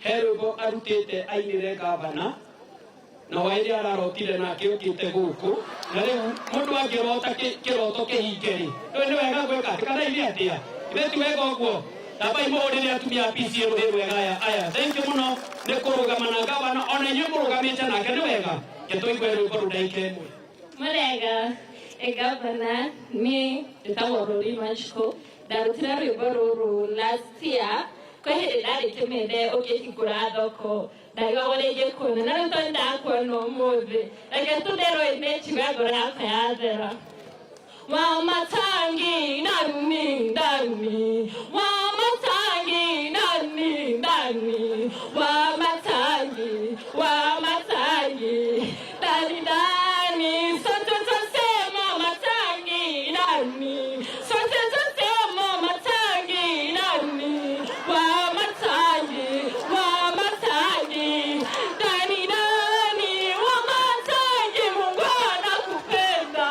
Herugo arutite ainire gavana na waire ararotire na kiukite guku na riu mundu angirota kiroto kihingeri ni wega gwika kana ile atia ibeti wega uguo tabai mode ni atumia PC wega aya thank you muno ni kurugama na gavana ona nyu murugamite nake ni wega gituigwe ru korudaike Marega gavana mi taworori machko darutira riboro last year ko hede kimede okikura doko daga wale je ko na ntanda ko no move ege tudero imechi bagora kayadera wa matangi nani wa matangi nani wa matangi dani soto sema matangi nani soto sema matangi nani wa matangi dani wa matangi Mungu anakupenda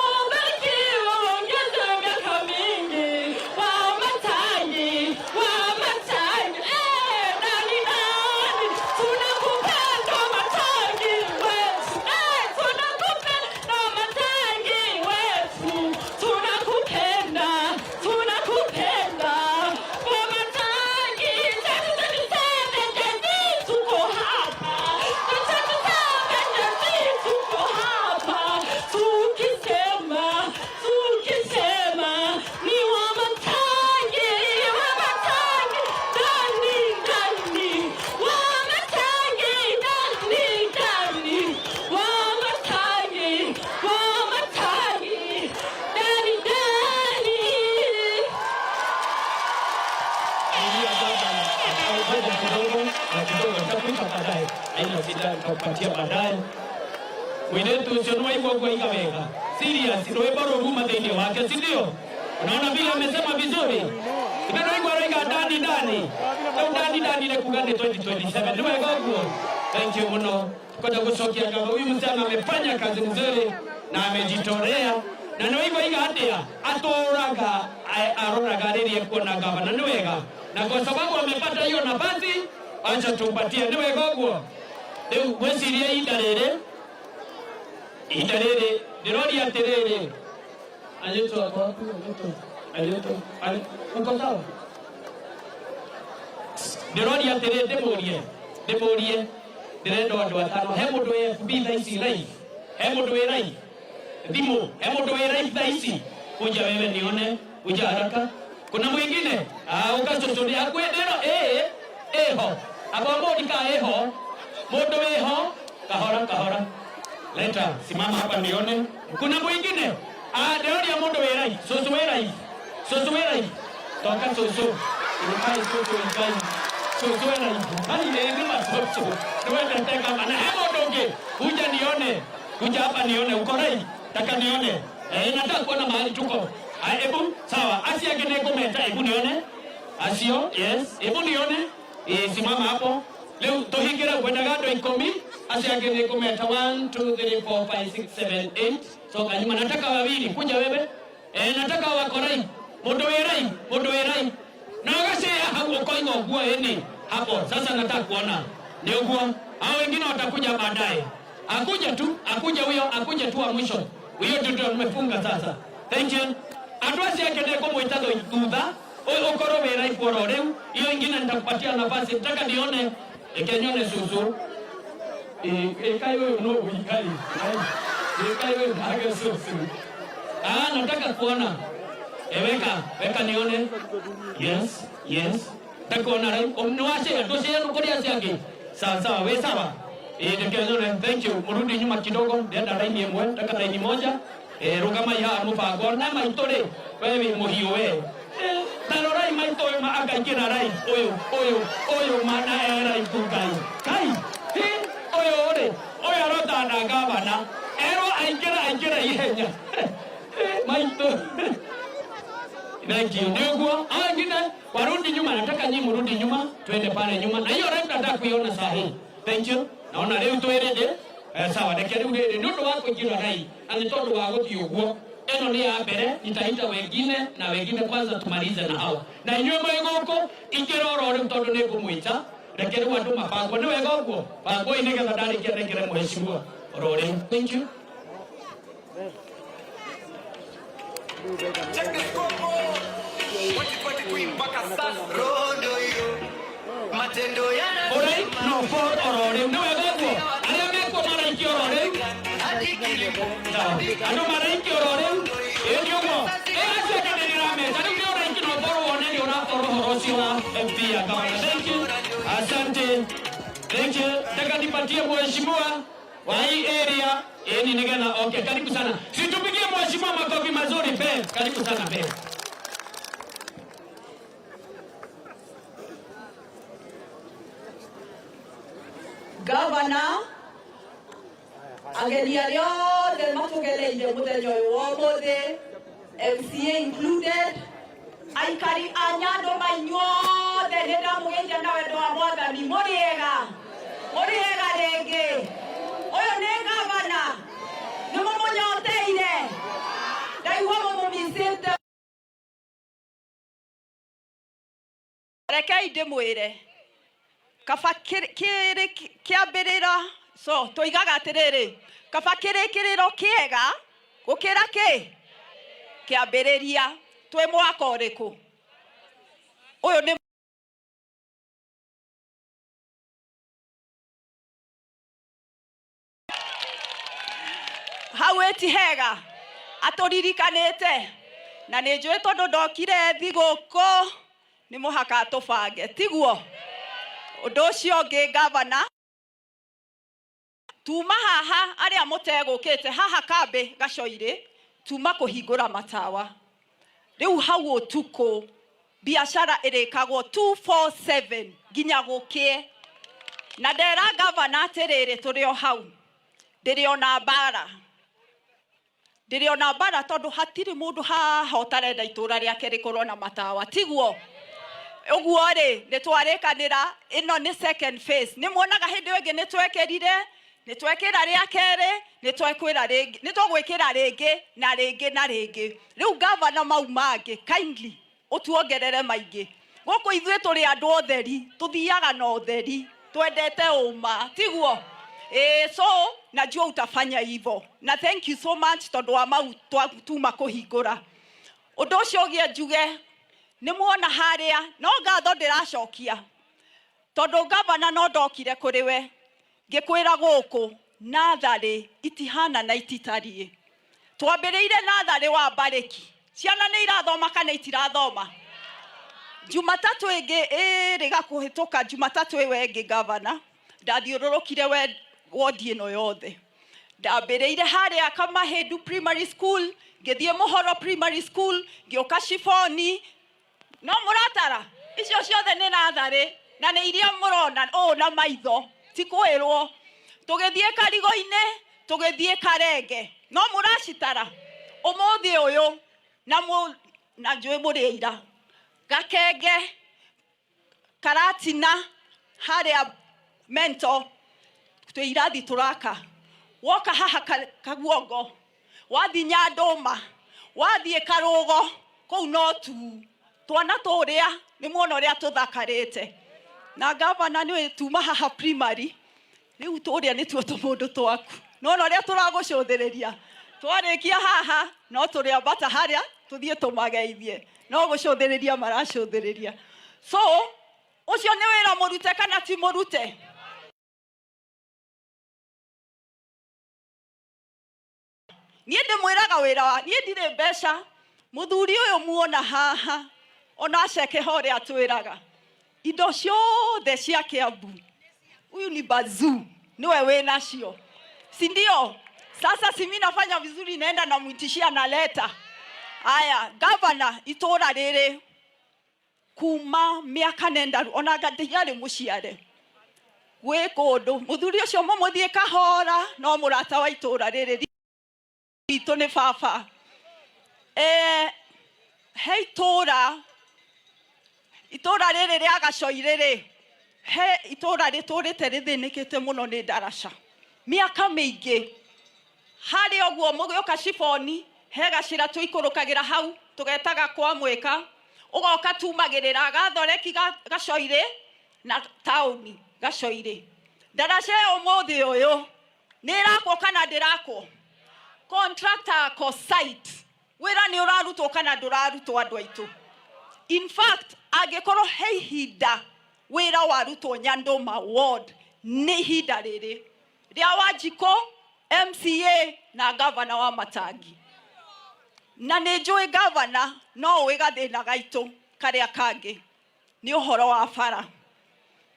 ubarikiwe ongeze miaka mingi wa matangi dani tunakupenda matangi wetu tunakupenda matangi wetu tunakupenda kwa matangi tuko hapa tuko hapa tukisema ni wa matangi dani wa matangi dani wa matangi dani kupatia baadaye mwenetu usionua hivyo kwa ikaweka serious ndio bado huruma dhidi wake si ndio unaona vile amesema vizuri ikana hivyo roika ndani na kugande 2027 ndio hivyo thank you muno kwa kusokia kama huyu msichana amefanya kazi nzuri na amejitolea na ndio hivyo igatia atoraga aroraga riri kuona gavana ndio wega na kwa sababu amepata hiyo nafasi acha tumpatie ndio hivyo leo mwesiria itarere ndirori aterere ajeto hapo uko sawa ndirori aterere demorie ndirendo andu atano he mundu FB thaisi rai he mundu rai dimu he mundu rai thaisi kuja wewe nione kuja haraka kuna mwingine ukachochoria kwendero eho abambo dika eho moto weho kahora leta simama hapa nione kuna mwingine ndio ya moto werai soso werai toka soso ikai soso werai hali ni masoso ndio nataka maana hapo donge kuja hapa nione uko rai taka nione nataka kuona mahali tuko hebu sawa asia gene komenta hebu nione asio yes hebu nione simama hapo leo tohingira kwenda gado ikomi asiagene kometa 1 2 3 4 5 6 7 8 so kanyuma nataka wawili kuja wewe nataka wako rai mondo werai na gase hapo kwa ngogua eni hapo sasa nataka kuona ndio nguo hao wengine watakuja baadaye akuja tu wa mwisho huyo ndio tumefunga sasa thank you adwasi yake ndio mwitazo itudha okoro werai kwa leo hiyo ingine nitakupatia nafasi nataka nione ekenyone susu ekai wewe no uikai ekai wewe haga susu nataka kuona weka nione yes takuona rai omnwashe atoshe nukuri asiake sawa wewe sawa ekenyone thank you murudi nyuma kidogo nenda rai ni mwe taka rai ni moja rugama ya mufago na maitore wewe muhiyo wewe Tarorai maitoe maagakira rai oyo mana era ikukai kai oyo rota na gavana ero aingira ihenya maito thank you ndio angine warudi nyuma nataka nyinyi mrudi nyuma twende pale nyuma na hiyo rai nataka kuiona sahihi thank you naona leo tuerede sawa dekere ugere ndio wako jira rai ani todo wago kiugo eno ni ya mbere nitaita wengine na wengine kwanza tumalize na hawa na inywe mwegoko ikiroro ri mtondo ni kumwita rekere wandu mapango ni wega uguo pango ine getha ndari kirekere mheshimiwa rore. Thank you. Check the scoreboard. 2023 mpaka sasa rondo hiyo matendo yana ore no for rore ni wega uguo aria meko mara ikio rore hadi kilimo ando mara ikio rore ekyo mo ese kene ni rame tani ni ore ikino for wone ni ora for horosiwa MP ya kawaida. Thank you. Asante. Thank you. Nataka nipatie mheshimiwa wa hii area ni nigena. Okay, karibu sana. Situpigie mheshimiwa makofi mazuri pe. Karibu sana pe. Governor ageria yothe matugeleire muthenya uyu wa umuthi, MCA included, aikari a Nyando manyuothe nĩ ndamũgeithia na wendo wa Mwathani. Mũrĩega rĩngĩ. Ũyũ nĩ gavana, nĩ mũmũnyoteire, ndaigua mũmũmicĩte. Rekei ndĩmwĩre kaba kĩambĩrĩra so tũigaga atĩrĩrĩ, kaba kĩrĩkĩrĩro kĩega gũkĩra kĩambĩrĩria. Twĩ mwaka ũrĩkũ? Ũyũ nĩ hau ĩtihega atũririkanĩte na nĩ njũĩ tondũ ndokire thigũkũ nĩ mũhaka tũbange, tiguo? Ũndũ ũcio ũngĩ gavana, tuma haha arĩa mũtegũkĩte haha Kambe Gacoirĩ tuma kũhingũra matawa. Rĩu hau ũtukũ biashara ĩrĩkagwo 247 nginya gũkĩe. Na ndera gavana atĩrĩrĩ tũrĩ o hau ndĩrĩ ona mbara tondũ hatirĩ mũndũ haha ũtarenda itũra rĩake rĩkorwo na matawa, tiguo? Ũguo rĩ nĩ twarĩkanĩra ĩno nĩ second phase. Nĩ muonaga hĩndĩ ĩyo ĩngĩ nĩ twekĩrire, nĩ twekĩra rĩa kerĩ, nĩ twekĩra rĩngĩ, nĩ twagwĩkĩra rĩngĩ na rĩngĩ na rĩngĩ. Rĩu gavana mau mangĩ kindly ũtuongerere maingĩ. Gũkũ ithuĩ tũrĩ andũ otheri, tũthiaga na ũtheri, twendete ũma, tiguo? So najua utafanya hivyo. Na thank you so much tondũ wa mau tuma kũhingũra. Ũndũ ũcio ũngĩ njuge nĩ muona harĩa no ngatho ndĩracokia tondũ gavana no ndokire kũrĩ we ngĩkwĩra gũkũ natharĩ itihana na ititariĩ. Twambĩrĩire natharĩ wa Mbarĩki, ciana nĩ irathoma kana itirathoma? Jumatatũ ĩngĩ ĩrĩga kũhĩtũka, Jumatatũ ĩyo ĩngĩ gavana ndathiũrũrũkire wodi ĩno yothe. Ndambĩrĩire harĩa Kamahĩndu Primary School, ngĩthiĩ Mũhoro Primary School, ngĩũka Shifoni. No mũratara icio ciothe nĩ natharĩ na nĩ iria mũrona ũũ na maitho, ti kwĩrwo. Tũgĩthiĩ Karigũ-inĩ, tũgĩthiĩ Karenge, no mũracitara. Ũmũthĩ ũyũ na njũĩ mũrĩ aira Gakenge, Karatina, harĩa Mento twĩ irathi tũraka. Woka haha Kaguongo, wathiĩ Nyandũma, wathiĩ Karũgo, kũu no tu twana tũrĩa nĩ muona ũrĩa tũthakarĩte. Na gavana nĩ tuma haha primary, rĩu tũrĩa nĩ tuo tũmũndũ twaku. Nona ũrĩa tũragũcũthĩrĩria, twarĩkia haha no tũrĩa mbata harĩa tũthiĩ tũmageithie, no gũcũthĩrĩria maracũthĩrĩria. So ũcio nĩ wĩra mũrute kana ti mũrute? Niĩ ndĩmwĩraga wĩra wa niĩ ndirĩ mbeca. Mũthuri ũyũ muona haha ona aceke hore atwĩraga indo ciothe cia Kiambu, huyu ni Bazuu, niwe wĩna cio, si ndio? Sasa si mimi nafanya vizuri, naenda namuitishia na leta. Haya gavana, itũra rĩrĩ kuma mĩaka nenda ona ngathiarĩ mũciare gwĩ kũndũ. Mũthuri ũcio mũmũthiĩ kahora, no mũrata wa itũra rĩrĩ ritũ nĩ baba. He itũra rĩrĩ rĩa Gacoirĩ rĩ, he itũra rĩtũrĩte rĩthĩnĩkĩte mũno nĩ ndaraca mĩaka mĩingĩ. Harĩ ũguo mũgĩũka Shifoni, he gacira tuikũrũkagĩra hau tũgetaga kwa mwĩka ũgoka tumagĩrĩra gathoreki gacoire na taũni gacoire ndaraca ũmũthĩ ũyũ nĩ ĩrakwo kana ndĩrakwo contractor ko site wĩra nĩ ũrarutwo kana ndũrarutwo andũ aitũ. In fact angĩkorwo he ihinda wĩra warutwo Nyandũma ward nĩ ihinda rĩrĩ rĩa Wanjikũ MCA na governor wa Matangi. Na nĩ njũĩ governor no ũĩ gathĩna gaitũ karĩa kangĩ nĩ ũhoro wa bara.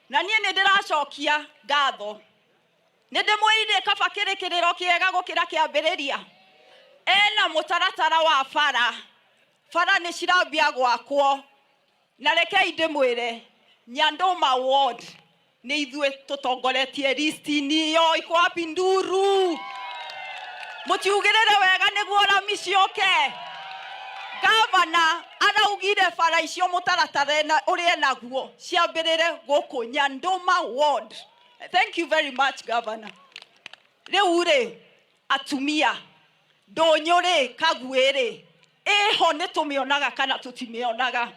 Na niĩ nĩ ndĩracokia ngatho nĩ ndĩmwĩrire kaba kĩrĩkĩrĩro kĩega gũkĩra kĩambĩrĩria ena mũtaratara wa bara nĩ cirambia gwakwo na rekei ndĩmwĩre Nyandũma ward nĩ ithuĩ tũtongoretie list-inĩ yo iko wapi nduru mũtiugĩrĩre wega nĩguo rami cioke. Governor araugire bara icio mũtaratara ũrĩa naguo ciambĩrĩre gũkũ Nyandũma ward. Thank you very much Governor. Rĩu rĩ atumia ndũnyũ rĩ Kagwe rĩ ĩho nĩ tũmĩonaga kana tũtimĩonaga.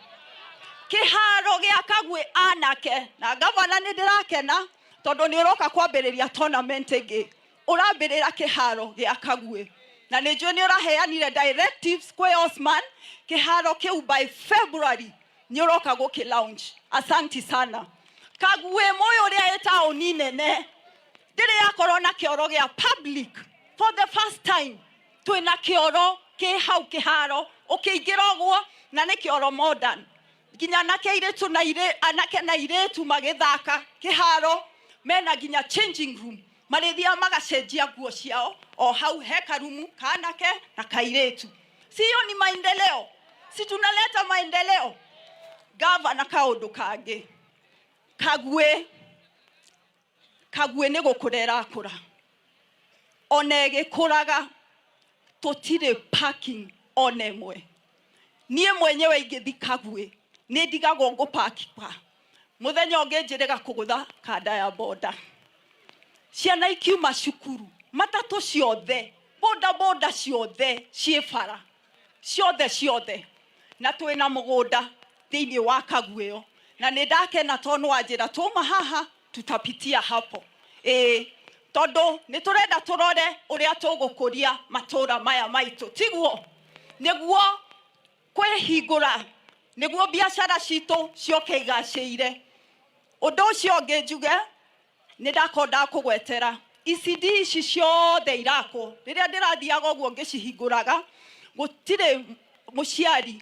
Kĩharo gĩa Kagwe anake na Governor nĩ ndĩrakena tondũ nĩ ũroka kwambĩrĩria tournament ĩngĩ ũrambĩrĩra kĩharo gĩa Kagwe na nĩ njũĩ nĩ ũraheanire directives kwĩ Osman kĩharo kĩu by February nĩ ũroka gũkĩ launch. Asanti sana. Kagwe moyo ũrĩa ĩtaũni nene ndĩrĩ yakorwo na kĩoro gĩa public for the first time. Twĩna kĩoro kĩ hau kĩharo ũkĩingĩra ũguo na nĩ kĩoro modern nginya anake airĩtu na anake na airĩtu magĩthaka kĩharo mena nginya changing room marĩthia magacenjia nguo ciao o hau he karumu kanake na kairĩtu. Sio ni maendeleo? Si tunaleta maendeleo? Governor kaũndũ kangĩ Kagwe nĩ gũkũrera kũra ona ĩgĩkũraga tũtirĩ parking ona ĩmwe. Niĩ mwenyewe ingĩthi Kagwe nĩ ndigagwo ngũpakipa mũthenya ũngĩ njĩrĩga kũgũtha kanda ya boda. Ciana ikiuma cukuru matatũ ciothe boda ciothe ciĩ bara ciothe na twĩna mũgũnda thĩinĩ wa Kagwe ĩyo na nĩ ndakena tondũ wanjĩra tũma haha tutapitia hapo tondũ nĩ tũrenda tũrore ũrĩa tũgũkũria matũra maya maitũ tiguo nĩguo kwĩhingũra nĩguo biacara citũ cioke igacĩire. Ũndũ ũcio ũngĩ njuge nĩ ndakonda kũgwetera ECD ici ciothe irakwo rĩrĩa ndĩrathiaga ũguo ngĩcihingũraga gũtirĩ mũciari